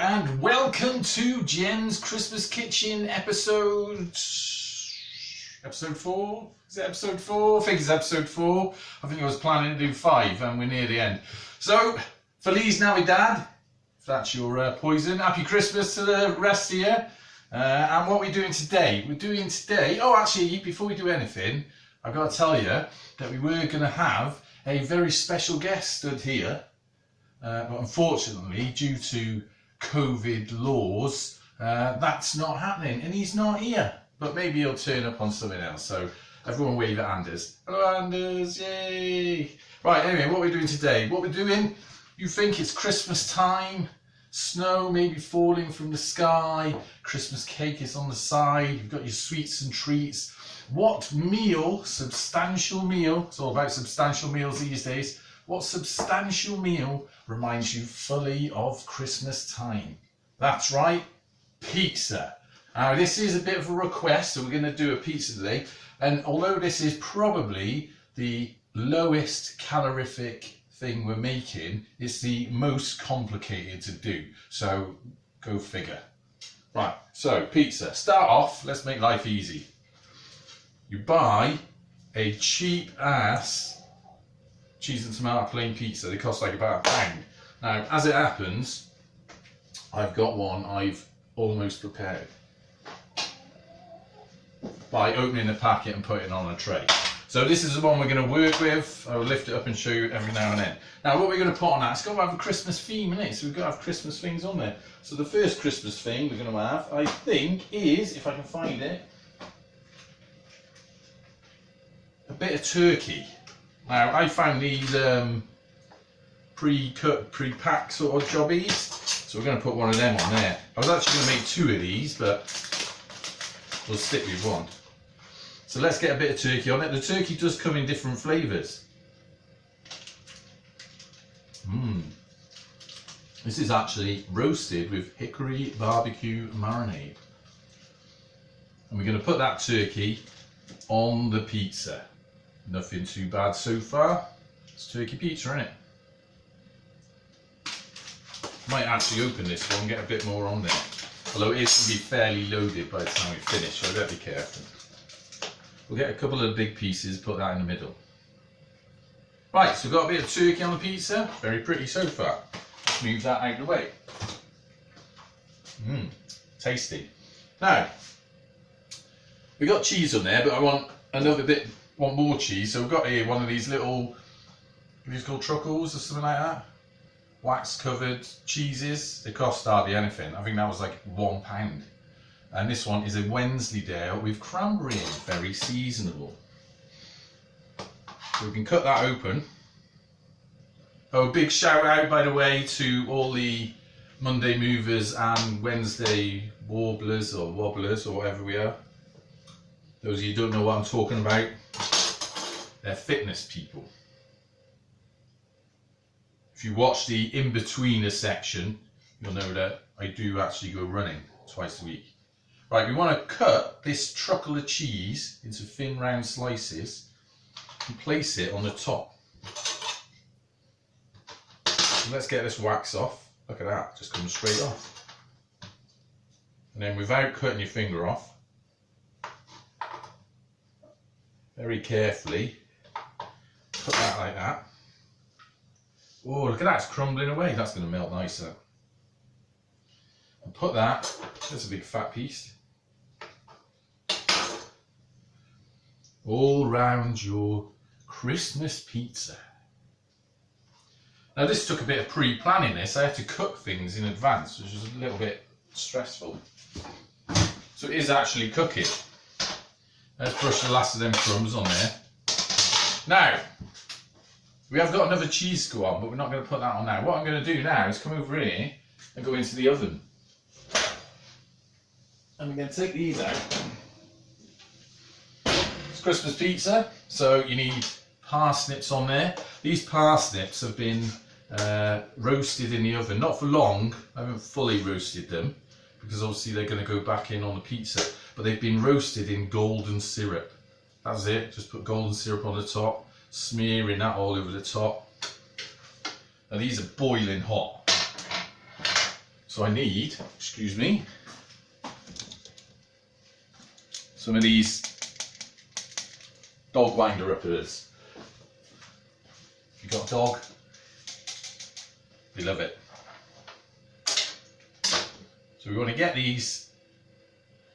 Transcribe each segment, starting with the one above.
and welcome to Jen's Christmas Kitchen episode 4? Is it episode 4? I think it's episode 4. I think I was planning to do 5 and we're near the end. So, Feliz Navidad, if that's your poison. Happy Christmas to the rest of you. And what we're doing today, actually, before we do anything, I've got to tell you that we were going to have a very special guest stood here. But unfortunately, due to COVID laws, that's not happening, and he's not here. But maybe he'll turn up on something else. So everyone wave at Anders. Hello, Anders! Yay! Right. Anyway, what we're doing today? You think it's Christmas time? Snow maybe falling from the sky. Christmas cake is on the side. You've got your sweets and treats. What meal? Substantial meal. It's all about substantial meals these days. What substantial meal reminds you fully of Christmas time? That's right, pizza. Now this is a bit of a request, so we're going to do a pizza today. And although this is probably the lowest calorific thing we're making, it's the most complicated to do. So go figure. Right, so pizza. Start off, let's make life easy. You buy a cheap ass cheese and tomato plain pizza. They cost like about £1. Now, as it happens, I've got one I've almost prepared by opening the packet and putting it on a tray. So this is the one we're going to work with. I will lift it up and show you every now and then. Now, what we're going to put on that, it's got to have a Christmas theme in it, so we've got to have Christmas things on there. So the first Christmas thing we're going to have, I think, is, if I can find it, a bit of turkey. Now, I found these pre-cut, pre-packed sort of jobbies, so we're going to put one of them on there. I was actually going to make 2 of these, but we'll stick with one. So let's get a bit of turkey on it. The turkey does come in different flavours. This is actually roasted with hickory barbecue marinade. And we're going to put that turkey on the pizza. Nothing too bad so far. It's turkey pizza, isn't it? Might actually open this one and get a bit more on there. Although it is going to be fairly loaded by the time we finish, so I better be careful. We'll get a couple of big pieces, put that in the middle. Right, so we've got a bit of turkey on the pizza. Very pretty so far. Let's move that out of the way. Tasty. Now, we got cheese on there, but I want more cheese. So we've got here one of these little, what are these called, truckles or something like that? Wax covered cheeses. They cost hardly anything. I think that was like £1. And this one is a Wensleydale with cranberry in, very seasonable. So we can cut that open. Oh, big shout out, by the way, to all the Monday movers and Wednesday warblers or wobblers or whatever we are. Those of you who don't know what I'm talking about, they're fitness people. If you watch the in-betweener section, you'll know that I do actually go running twice a week. Right, we want to cut this truckle of cheese into thin round slices and place it on the top. So let's get this wax off. Look at that, just comes straight off. And then without cutting your finger off, very carefully, put that like that. Oh, look at that, it's crumbling away. That's going to melt nicer. And put that, that's a big fat piece, all round your Christmas pizza. Now this took a bit of pre-planning this. I had to cook things in advance, which was a little bit stressful. So it is actually cooking. Let's brush the last of them crumbs on there. Now, we have got another cheese to go on, but we're not going to put that on now. What I'm going to do now is come over here and go into the oven. And we're going to take these out. It's Christmas pizza, so you need parsnips on there. These parsnips have been roasted in the oven, not for long. I haven't fully roasted them because obviously they're going to go back in on the pizza, but they've been roasted in golden syrup. That's it, just put golden syrup on the top, smearing that all over the top. Now these are boiling hot. So I need, excuse me, some of these dog winder uppers. If you've got a dog, they love it. So we want to get these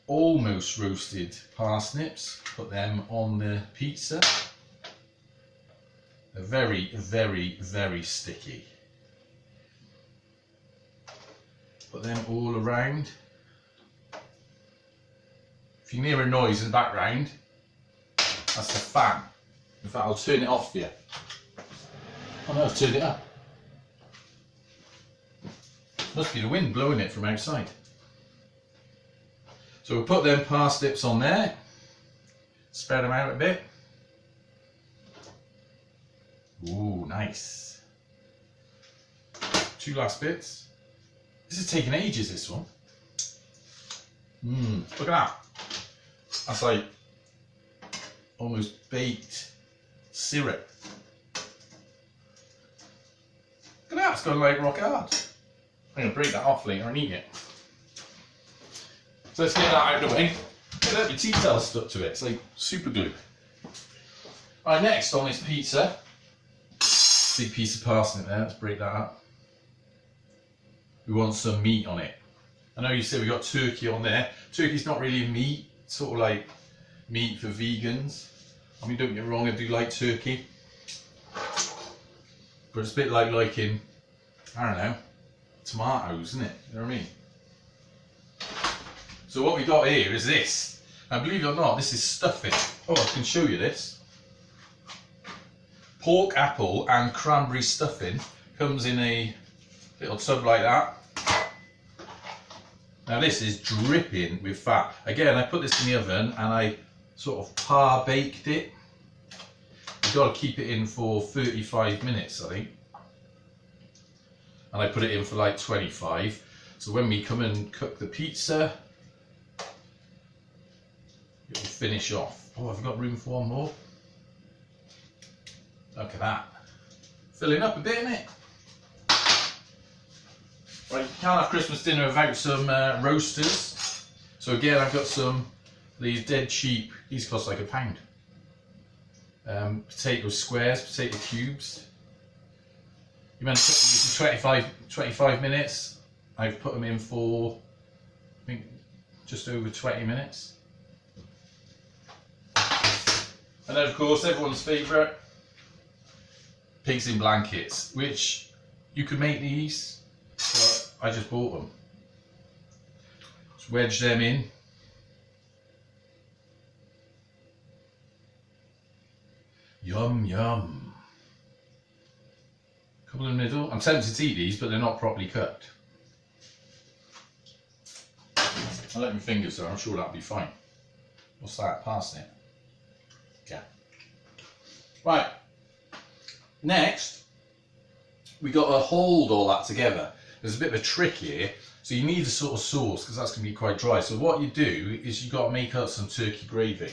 almost roasted parsnips, put them on the pizza. They're very, very, very sticky. Put them all around. If you hear a noise in the background, that's the fan. In fact, I'll turn it off for you. Oh no, I've turned it up. Must be the wind blowing it from outside. So we'll put them parsnips on there. Spread them out a bit. Ooh, nice. 2 last bits. This is taking ages, this one. Look at that. That's like almost baked syrup. Look at that, it's going like rock hard. I'm going to break that off later and eat it. So let's get that out of the way. Look at your tea towel stuck to it, it's like super glue. Alright, next on this pizza, big piece of parsnip there, let's break that up. We want some meat on it. I know you said we got turkey on there. Turkey's not really meat, it's sort of like meat for vegans. I mean, don't get me wrong, I do like turkey. But it's a bit like liking, I don't know, tomatoes, isn't it? You know what I mean? So what we got here is this. And believe it or not, this is stuffing. Oh, I can show you this. Pork, apple and cranberry stuffing comes in a little tub like that. Now this is dripping with fat. Again, I put this in the oven and I sort of par baked it. You've got to keep it in for 35 minutes, I think. And I put it in for like 25. So when we come and cook the pizza, it will finish off. Oh, I've got room for one more. Look at that. Filling up a bit, isn't it? Right, you can't have Christmas dinner without some roasters. So again, I've got some these dead cheap. These cost like £1. Potato squares, potato cubes. You meant to put these in 25 minutes. I've put them in for, I think, just over 20 minutes. And then of course, everyone's favourite, pigs in blankets, which you could make these, but I just bought them. Just wedge them in. Yum, yum. Couple in the middle. I'm tempted to eat these, but they're not properly cooked. I'll let my fingers there, I'm sure that'll be fine. What's that? Parsnip. Yeah. Right. Next, we got to hold all that together. There's a bit of a trick here. So you need a sort of sauce because that's going to be quite dry. So what you do is you've got to make up some turkey gravy.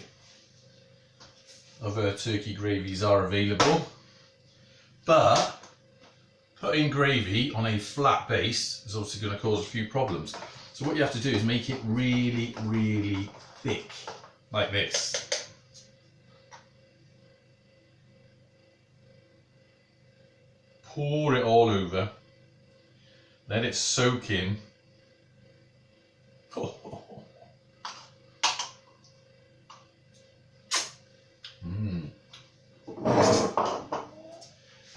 Other turkey gravies are available, but putting gravy on a flat base is obviously going to cause a few problems. So what you have to do is make it really, really thick, like this. Pour it all over, let it soak in.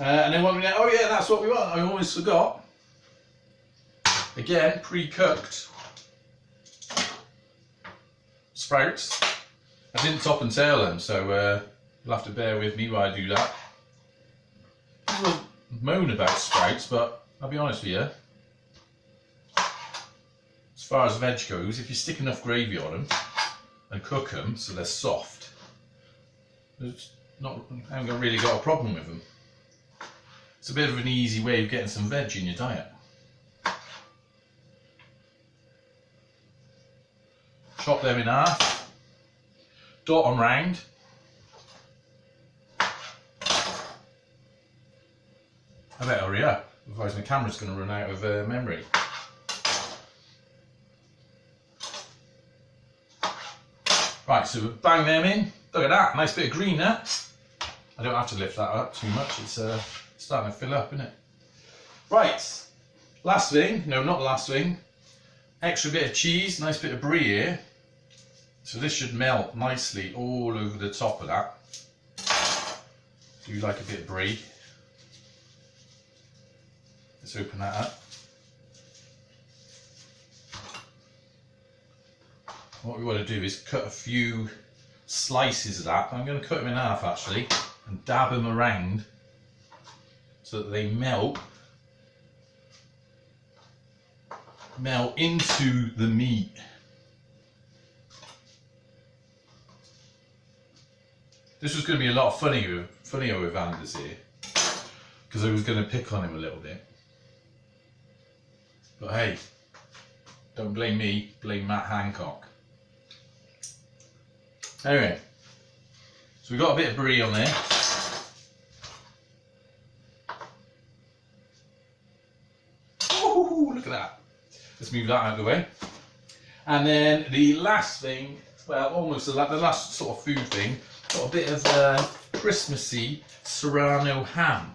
And then what we oh yeah, that's what we want. I almost forgot. Again, pre-cooked sprouts. I didn't top and tail them, so you'll have to bear with me while I do that. People moan about sprouts, but I'll be honest with you. As far as veg goes, if you stick enough gravy on them and cook them so they're soft, I haven't really got a problem with them. It's a bit of an easy way of getting some veg in your diet. Chop them in half, dot them round. I better hurry up, otherwise my camera's going to run out of memory. Right, so bang them in. Look at that, nice bit of green there. I don't have to lift that up too much, it's starting to fill up, isn't it? Right, last thing, no, not the last thing. Extra bit of cheese, nice bit of brie here. So this should melt nicely all over the top of that. Do you like a bit of brie? Let's open that up. What we want to do is cut a few slices of that. I'm going to cut them in half actually and dab them around so that they melt into the meat. This was going to be a lot funnier with Anders here, because I was going to pick on him a little bit. But hey, don't blame me, blame Matt Hancock. Anyway, so we've got a bit of brie on there. Ooh, look at that. Let's move that out of the way. And then the last thing, well, almost the last sort of food thing, got a bit of Christmassy Serrano ham.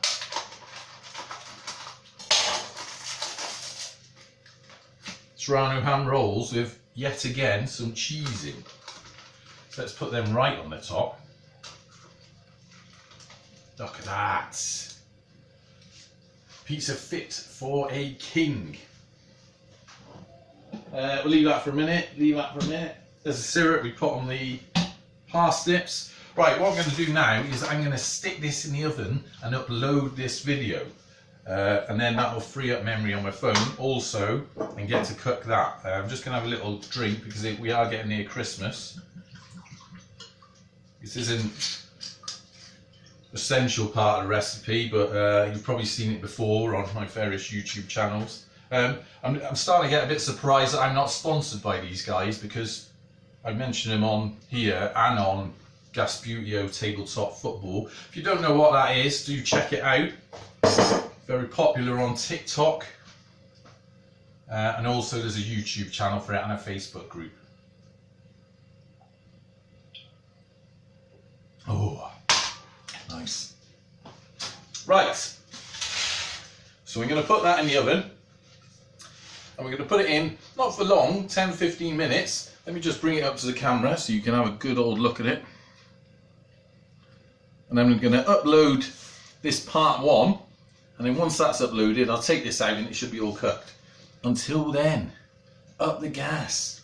Serrano ham rolls with, yet again, some cheese in. So let's put them right on the top. Look at that. Pizza fit for a king. We'll leave that for a minute, There's a syrup we put on the parsnips. Right, what I'm going to do now is I'm going to stick this in the oven and upload this video. And then that will free up memory on my phone also and get to cook that. I'm just going to have a little drink because we are getting near Christmas. This isn't an essential part of the recipe, but you've probably seen it before on my various YouTube channels. I'm starting to get a bit surprised that I'm not sponsored by these guys, because I mention them on here and on Gasputio Tabletop Football. If you don't know what that is, do check it out. Very popular on TikTok, and also there's a YouTube channel for it and a Facebook group. Oh, nice. Right, so we're going to put that in the oven, and we're going to put it in, not for long, 10-15 minutes. Let me just bring it up to the camera so you can have a good old look at it. And then we're going to upload this part 1, and then once that's uploaded, I'll take this out and it should be all cooked. Until then, up the gas.